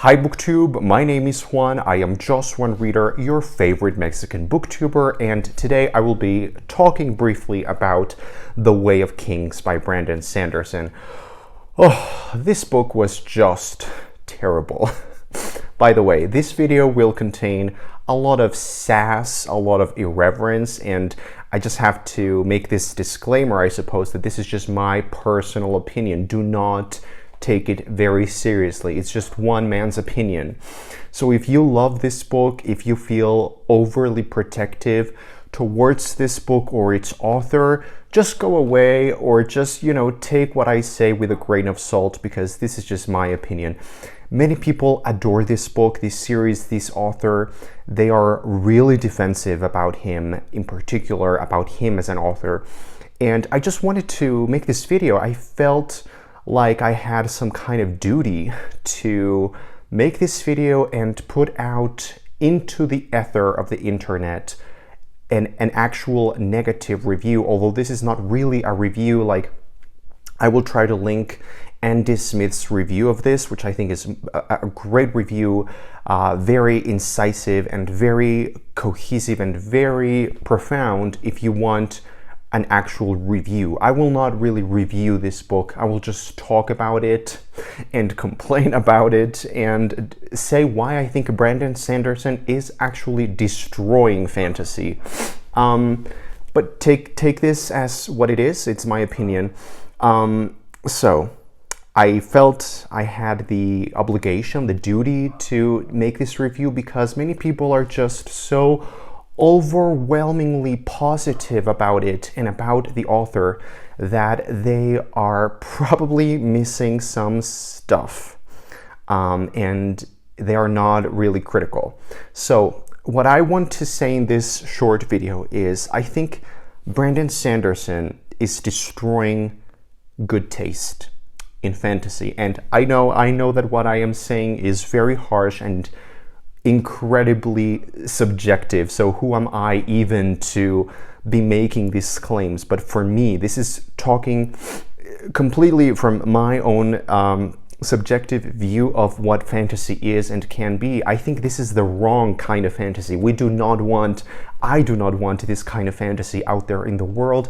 Hi BookTube, my name is Juan. I am just one reader, your favorite Mexican booktuber, and today I will be talking briefly about The Way of Kings by Brandon Sanderson. Oh, this book was just terrible. By the way, this video will contain a lot of sass, a lot of irreverence, and I just have to make this disclaimer, I suppose, that this is just my personal opinion. Do not take it very seriously. It's just one man's opinion. So if you love this book, if you feel overly protective towards this book or its author, just go away or just, take what I say with a grain of salt, because this is just my opinion. Many people adore this book, this series, this author. They are really defensive about him, in particular about him as an author. And I just wanted to make this video. I felt like I had some kind of duty to make this video and put out into the ether of the internet an actual negative review, although this is not really a review. Like, I will try to link Andy Smith's review of this, which I think is a great review, very incisive and very cohesive and very profound if you want an actual review. I will not really review this book. I will just talk about it and complain about it and say why I think Brandon Sanderson is actually destroying fantasy. But take this as what it is. It's my opinion. So I felt I had the obligation, the duty to make this review because many people are just so overwhelmingly positive about it and about the author that they are probably missing some stuff, and they are not really critical. So what I want to say in this short video is I think Brandon Sanderson is destroying good taste in fantasy, and I know that what I am saying is very harsh and incredibly subjective, so who am I even to be making these claims? But for me, this is talking completely from my own subjective view of what fantasy is and can be. I think this is the wrong kind of fantasy. I do not want this kind of fantasy out there in the world.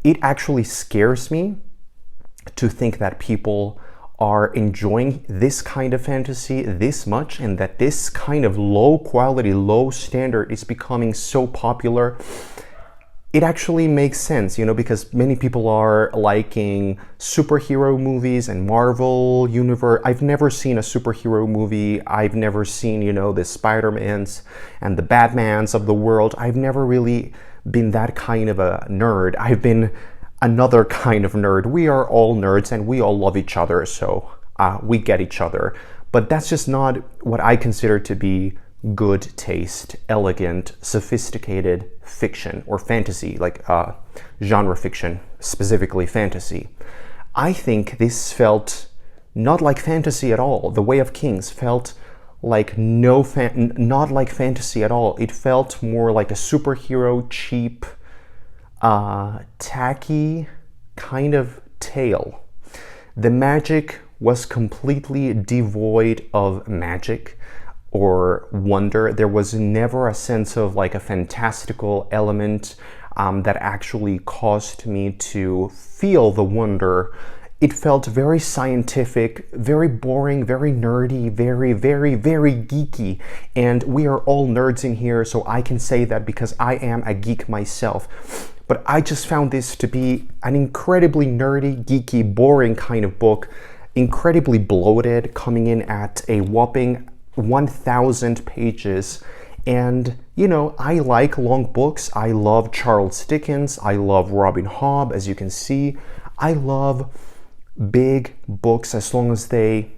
It actually scares me to think that people are enjoying this kind of fantasy this much, and that this kind of low quality, low standard is becoming so popular. It actually makes sense, because many people are liking superhero movies and Marvel universe. I've never seen a superhero movie. I've never seen, the Spider-Mans and the Batmans of the world. I've never really been that kind of a nerd. I've been another kind of nerd. We are all nerds and we all love each other, so we get each other. But that's just not what I consider to be good taste, elegant, sophisticated fiction or fantasy, like genre fiction, specifically fantasy. I think this felt not like fantasy at all. The Way of Kings felt like not like fantasy at all. It felt more like a superhero, cheap, tacky kind of tale. The magic was completely devoid of magic or wonder. There was never a sense of like a fantastical element that actually caused me to feel the wonder. It felt very scientific, very boring, very nerdy, very, very, very geeky. And we are all nerds in here, so I can say that because I am a geek myself. But I just found this to be an incredibly nerdy, geeky, boring kind of book, incredibly bloated, coming in at a whopping 1,000 pages. And, I like long books. I love Charles Dickens. I love Robin Hobb, as you can see. I love big books as long as they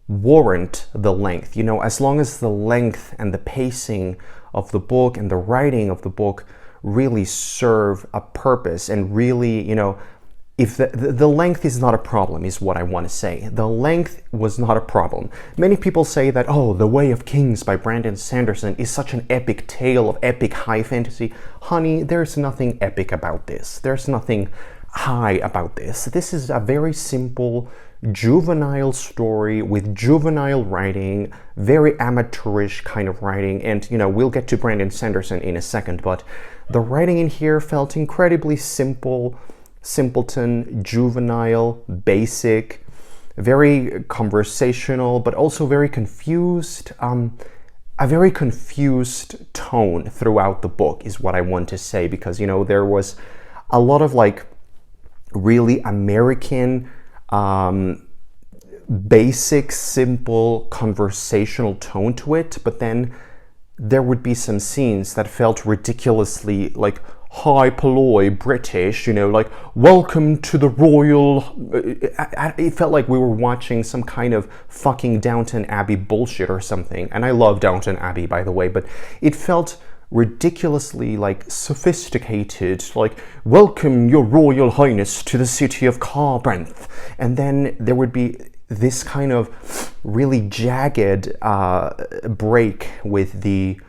warrant the length. As long as the length and the pacing of the book and the writing of the book really serve a purpose and really, if the length is not a problem, is what I want to say. The length was not a problem. Many people say that, The Way of Kings by Brandon Sanderson is such an epic tale of epic high fantasy. Honey, there's nothing epic about this. There's nothing high about this. This is a very simple, juvenile story with juvenile writing, very amateurish kind of writing. And, we'll get to Brandon Sanderson in a second, but the writing in here felt incredibly simple, simpleton, juvenile, basic, very conversational, but also very confused. A very confused tone throughout the book is what I want to say, because, there was a lot of really American, basic, simple, conversational tone to it, but then there would be some scenes that felt ridiculously high polloi British, welcome to the royal. It felt like we were watching some kind of fucking Downton Abbey bullshit or something. And I love Downton Abbey, by the way, but it felt ridiculously sophisticated, welcome your royal highness to the city of Carbranth. And then there would be this kind of really jagged break with the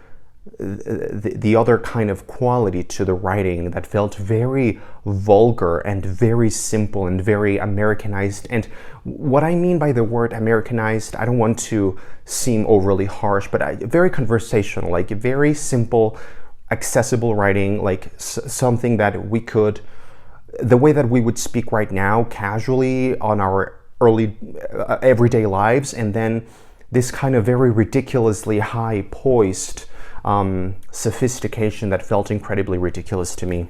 other kind of quality to the writing that felt very vulgar and very simple and very Americanized. And what I mean by the word Americanized, I don't want to seem overly harsh, but very conversational, very simple, accessible writing, something that we could, the way that we would speak right now casually on our early everyday lives, and then this kind of very ridiculously high poised sophistication that felt incredibly ridiculous to me.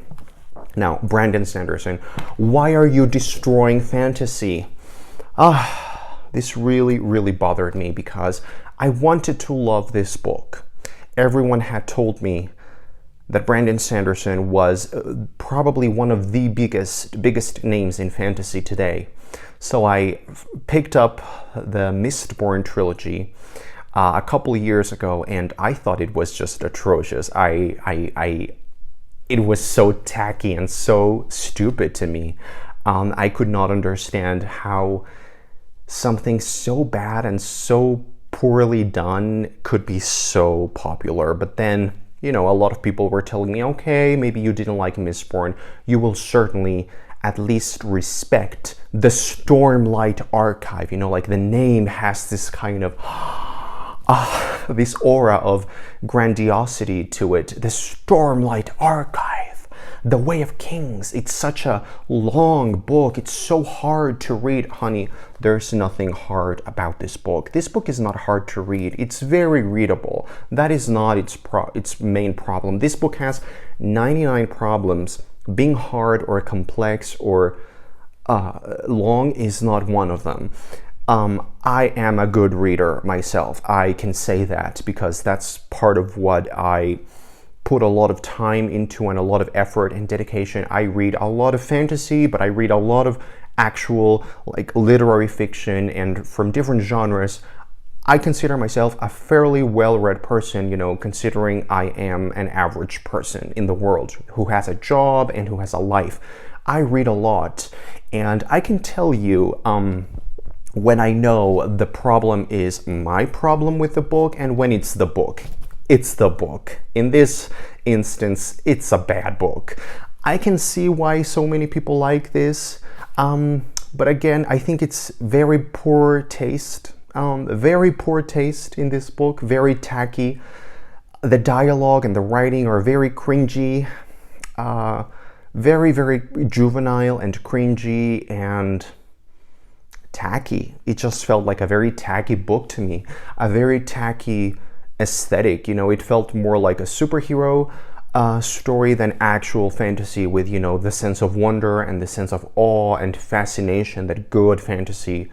Now, Brandon Sanderson, why are you destroying fantasy? This really, really bothered me because I wanted to love this book. Everyone had told me that Brandon Sanderson was probably one of the biggest names in fantasy today. So I picked up the Mistborn Trilogy a couple of years ago, and I thought it was just atrocious. It was so tacky and so stupid to me. I could not understand how something so bad and so poorly done could be so popular. But then, a lot of people were telling me, okay, maybe you didn't like Mistborn. You will certainly at least respect the Stormlight Archive. The name has this kind of this aura of grandiosity to it. The Stormlight Archive, The Way of Kings. It's such a long book. It's so hard to read. Honey, there's nothing hard about this book. This book is not hard to read. It's very readable. That is not its main problem. This book has 99 problems. Being hard or complex or long is not one of them. I am a good reader myself. I can say that because that's part of what I put a lot of time into and a lot of effort and dedication. I read a lot of fantasy, but I read a lot of actual literary fiction, and from different genres. I consider myself a fairly well-read person, considering I am an average person in the world who has a job and who has a life. I read a lot, and I can tell you when I know the problem is my problem with the book and when it's the book. It's the book. In this instance, it's a bad book. I can see why so many people like this, but again, I think it's very poor taste. Very poor taste in this book, very tacky. The dialogue and the writing are very cringy, very, very juvenile and cringy and tacky. It just felt like a very tacky book to me, a very tacky aesthetic. It felt more like a superhero story than actual fantasy with, the sense of wonder and the sense of awe and fascination that good fantasy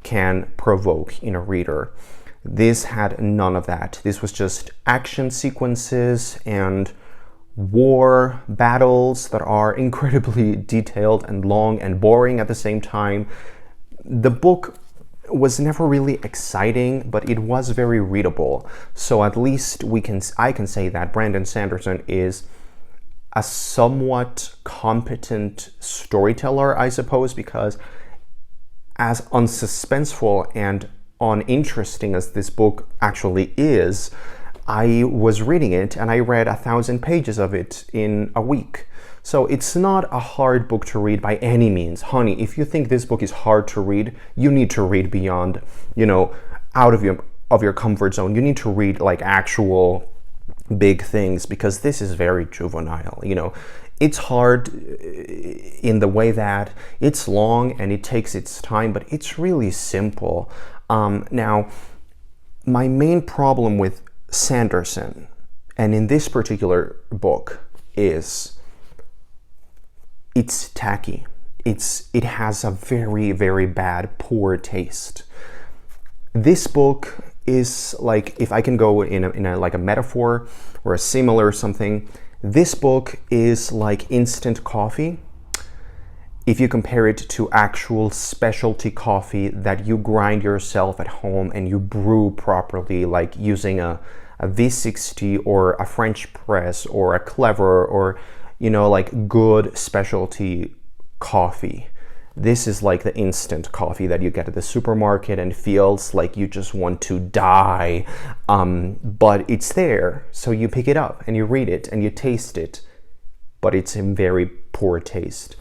can provoke in a reader. This had none of that. This was just action sequences and war battles that are incredibly detailed and long and boring at the same time. The book was never really exciting, but it was very readable. So at least I can say that Brandon Sanderson is a somewhat competent storyteller, I suppose, because as unsuspenseful and uninteresting as this book actually is, I was reading it and I read 1,000 pages of it in a week. So it's not a hard book to read by any means. Honey, if you think this book is hard to read, you need to read beyond, out of your comfort zone. You need to read like actual big things, because this is very juvenile. It's hard in the way that it's long and it takes its time, but it's really simple. Now, my main problem with Sanderson, and in this particular book, is it's tacky. It has a very, very bad, poor taste. This book is like, if I can go in a metaphor or a similar something, this book is like instant coffee. If you compare it to actual specialty coffee that you grind yourself at home and you brew properly, like using a V60 or a French press or a Clever or, like good specialty coffee. This is like the instant coffee that you get at the supermarket and feels like you just want to die. But it's there, so you pick it up and you read it and you taste it, but it's in very poor taste.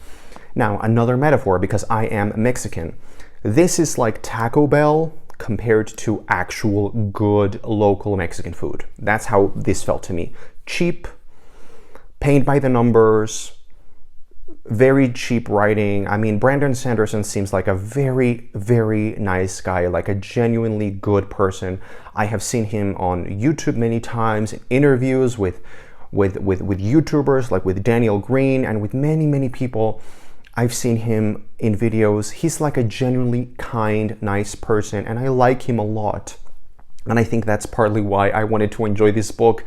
Now, another metaphor, because I am Mexican. This is like Taco Bell compared to actual good local Mexican food. That's how this felt to me. Cheap, paint by the numbers, very cheap writing. I mean, Brandon Sanderson seems like a very, very nice guy, like a genuinely good person. I have seen him on YouTube many times, in interviews with YouTubers, like with Daniel Green and with many, many people. I've seen him in videos. He's like a genuinely kind, nice person, and I like him a lot. And I think that's partly why I wanted to enjoy this book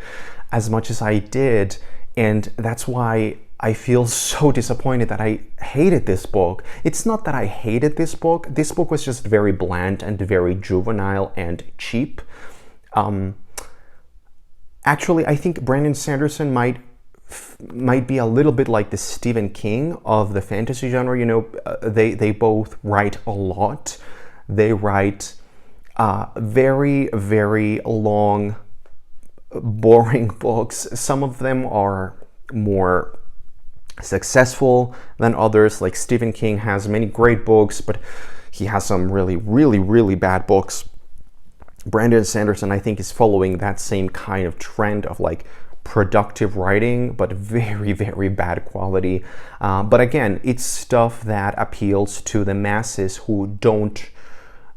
as much as I did. And that's why I feel so disappointed that I hated this book. It's not that I hated this book. This book was just very bland and very juvenile and cheap. Actually, I think Brandon Sanderson might be a little bit like the Stephen King of the fantasy genre. They both write a lot. They write very, very long, boring books. Some of them are more successful than others. Like Stephen King has many great books, but he has some really, really, really bad books. Brandon Sanderson, I think, is following that same kind of trend of like productive writing, but very, very bad quality. But again, it's stuff that appeals to the masses who don't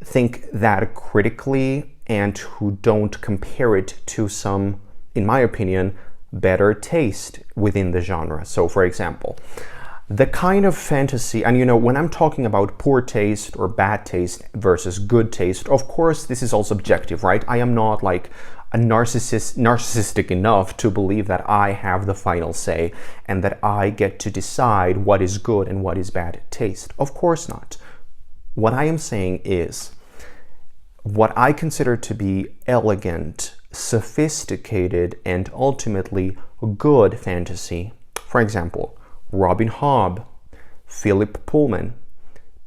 think that critically and who don't compare it to some, in my opinion, better taste within the genre. So, for example, the kind of fantasy, and when I'm talking about poor taste or bad taste versus good taste, of course, this is all subjective, right? I am not like a narcissistic enough to believe that I have the final say and that I get to decide what is good and what is bad taste. Of course not. What I am saying is what I consider to be elegant, sophisticated, and ultimately good fantasy. For example, Robin Hobb, Philip Pullman,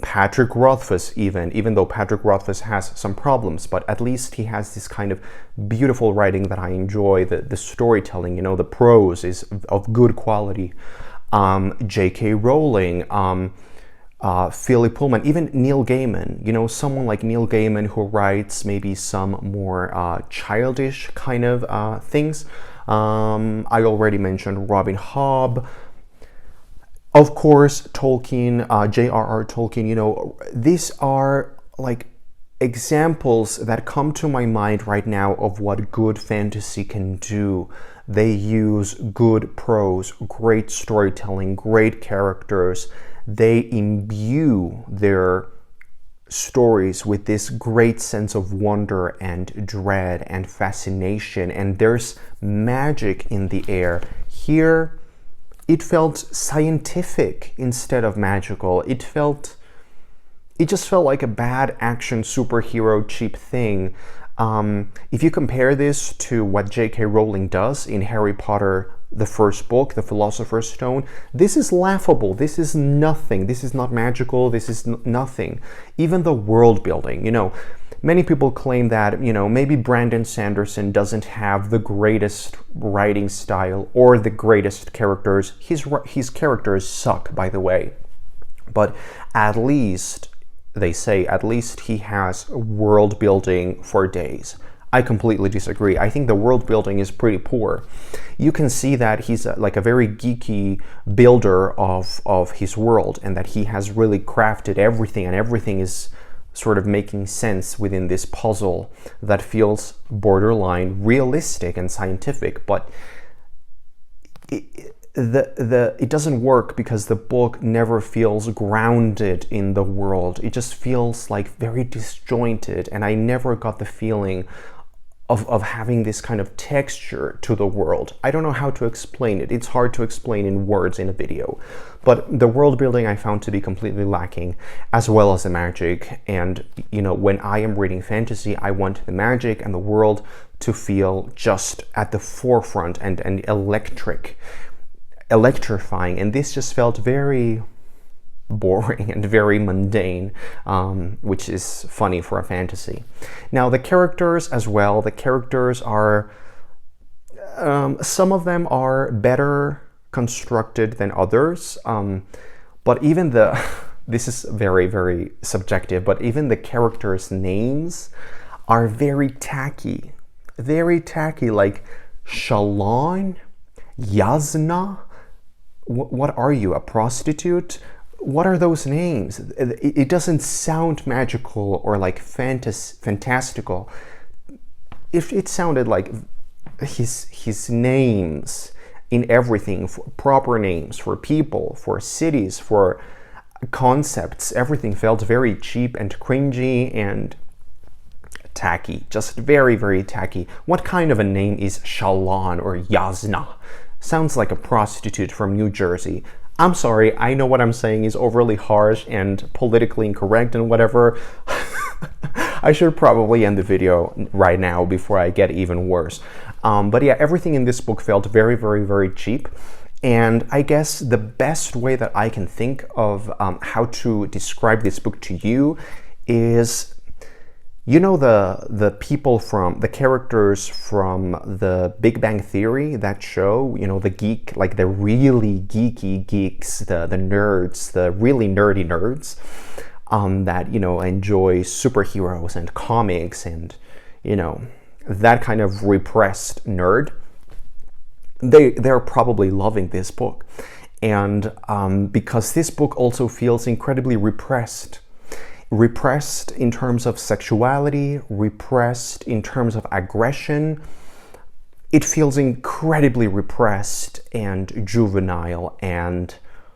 Patrick Rothfuss, even though Patrick Rothfuss has some problems, but at least he has this kind of beautiful writing that I enjoy. The storytelling, the prose is of good quality. J.K. Rowling, Philip Pullman, even Neil Gaiman, someone like Neil Gaiman who writes maybe some more childish kind of things. I already mentioned Robin Hobb. Of course, Tolkien, J.R.R. Tolkien, these are like examples that come to my mind right now of what good fantasy can do. They use good prose, great storytelling, great characters. They imbue their stories with this great sense of wonder and dread and fascination, and there's magic in the air. Here, it felt scientific instead of magical. It just felt like a bad action superhero cheap thing. If you compare this to what J.K. Rowling does in Harry Potter, the first book, The Philosopher's Stone, this is laughable. This is nothing. This is not magical. This is nothing. Even the world building, Many people claim that, maybe Brandon Sanderson doesn't have the greatest writing style or the greatest characters. His characters suck, by the way. But at least, they say, at least he has world building for days. I completely disagree. I think the world building is pretty poor. You can see that he's like a very geeky builder of his world, and that he has really crafted everything, and everything is sort of making sense within this puzzle that feels borderline realistic and scientific. But it doesn't work because the book never feels grounded in the world. It just feels like very disjointed, and I never got the feeling of having this kind of texture to the world. I don't know how to explain it. It's hard to explain in words in a video. But the world building I found to be completely lacking, as well as the magic. And, when I am reading fantasy, I want the magic and the world to feel just at the forefront and electrifying. And this just felt very boring and very mundane, which is funny for a fantasy. Now, the characters as well, the characters are, some of them are better constructed than others, but even this is very, very subjective, but even the characters' names are very tacky, like Shalon, Yasna. What are you, a prostitute? What are those names? It doesn't sound magical or like fantastical. It sounded like his names in everything, for proper names for people, for cities, for concepts, everything felt very cheap and cringy and tacky, just very, very tacky. What kind of a name is Shalon or Yasna? Sounds like a prostitute from New Jersey. I'm sorry, I know what I'm saying is overly harsh and politically incorrect and whatever. I should probably end the video right now before I get even worse. But yeah, everything in this book felt very, very, very cheap. And I guess the best way that I can think of how to describe this book to you is, the people from, the characters from the Big Bang Theory, that show, the geek, like the really geeky geeks, the nerds, the really nerdy nerds, that, enjoy superheroes and comics and, that kind of repressed nerd. They're probably loving this book. And because this book also feels incredibly repressed in terms of sexuality, repressed in terms of aggression. It feels incredibly repressed and juvenile and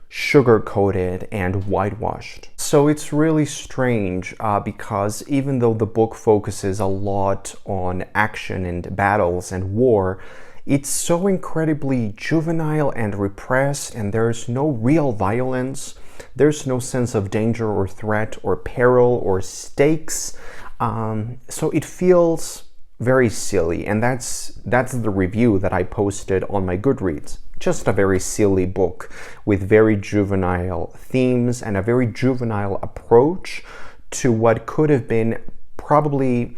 sugar-coated and whitewashed. So it's really strange because even though the book focuses a lot on action and battles and war, it's so incredibly juvenile and repressed, and there's no real violence. There's no sense of danger or threat or peril or stakes. So it feels very silly, and that's the review that I posted on my Goodreads. Just a very silly book with very juvenile themes and a very juvenile approach to what could have been probably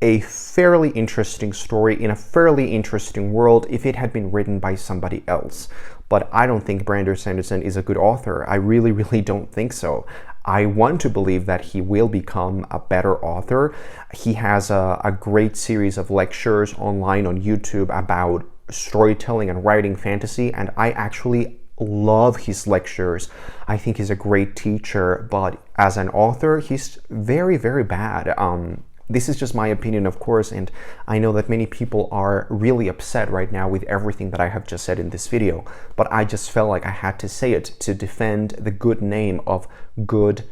a fairly interesting story in a fairly interesting world if it had been written by somebody else. But I don't think Brandon Sanderson is a good author. I really, really don't think so. I want to believe that he will become a better author. He has a great series of lectures online on YouTube about storytelling and writing fantasy, and I actually love his lectures. I think he's a great teacher, but as an author, he's very, very bad. This is just my opinion, of course, and I know that many people are really upset right now with everything that I have just said in this video, but I just felt like I had to say it to defend the good name of good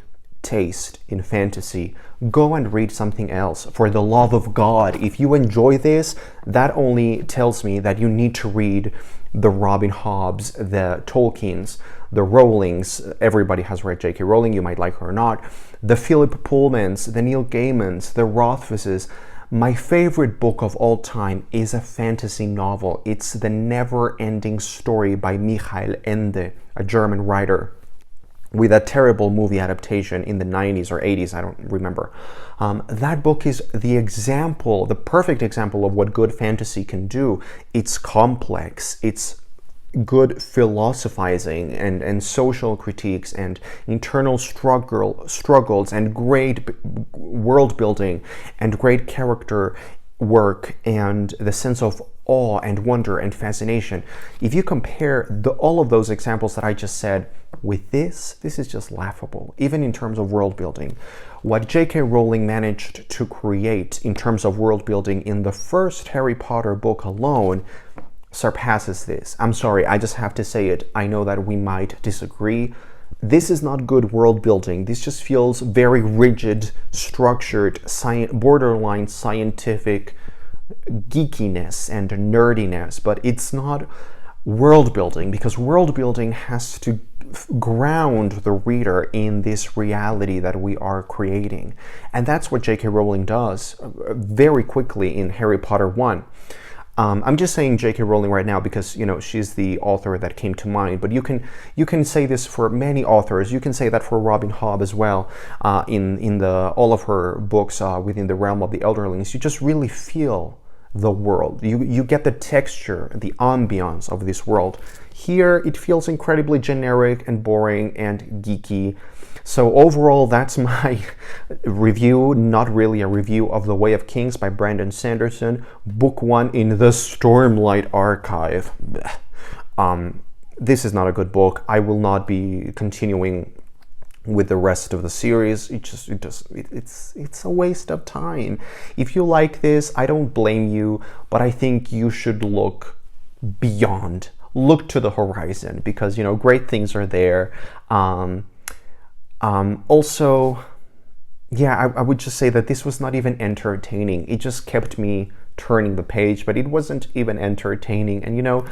taste in fantasy. Go and read something else, for the love of God. If you enjoy this, that only tells me that you need to read the Robin Hobbs, the Tolkiens, the Rowlings. Everybody has read J.K. Rowling, you might like her or not. The Philip Pullmans, the Neil Gaimans, the Rothfusses. My favorite book of all time is a fantasy novel. It's The Never-Ending Story by Michael Ende, a German writer. with a terrible movie adaptation in the 90s or 80s, I don't remember. That book is the perfect example of what good fantasy can do. It's complex, it's good philosophizing and social critiques and internal struggles and great world building and great character work and the sense of awe and wonder and fascination. If you compare all of those examples that I just said with this is just laughable, even in terms of world building. What J.K. Rowling managed to create in terms of world building in the first Harry Potter book alone surpasses this. I'm sorry, I just have to say it. I know that we might disagree. This is not good world building. This just feels very rigid, structured, borderline scientific geekiness and nerdiness, but it's not world building, because world building has to ground the reader in this reality that we are creating. And that's what J.K. Rowling does very quickly in Harry Potter 1. I'm just saying J.K. Rowling right now because, you know, she's the author that came to mind. But you can say this for many authors. You can say that for Robin Hobb as well. In all of her books within the realm of the Elderlings, you just really feel the world. You get the texture, the ambiance of this world. Here, it feels incredibly generic and boring and geeky. So overall, that's my review, not really a review of The Way of Kings by Brandon Sanderson, book 1 in the Stormlight Archive. This is not a good book. I will not be continuing with the rest of the series. It's a waste of time. If you like this, I don't blame you, but I think you should look beyond. Look to the horizon, because, you know, great things are there. Also, yeah, I would just say that this was not even entertaining. It just kept me turning the page, but it wasn't even entertaining. And, you know,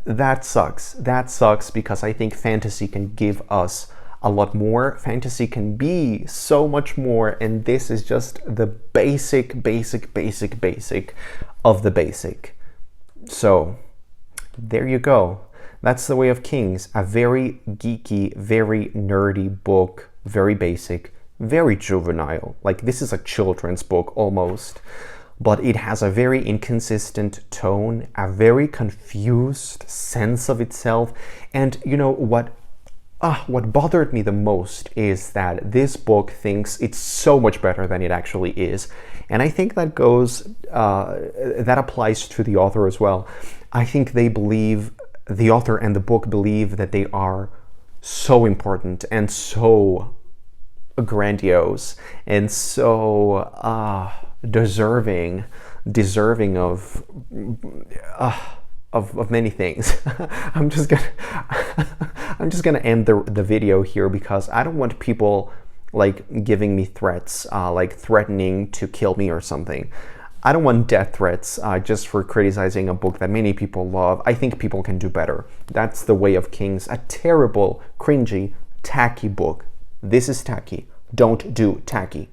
that sucks. That sucks, because I think fantasy can give us a lot more. Fantasy can be so much more, and this is just the basic of the basic. So, there you go. That's The Way of Kings, a very geeky, very nerdy book, very basic, very juvenile. Like, this is a children's book almost, but it has a very inconsistent tone, a very confused sense of itself. And you know what bothered me the most is that this book thinks it's so much better than it actually is. And I think that that applies to the author as well. I think the author and the book believe that they are so important and so grandiose and so deserving of many things. I'm just gonna end the video here, because I don't want people like giving me threats, like threatening to kill me or something. I don't want death threats just for criticizing a book that many people love. I think people can do better. That's The Way of Kings, a terrible, cringy, tacky book. This is tacky. Don't do tacky.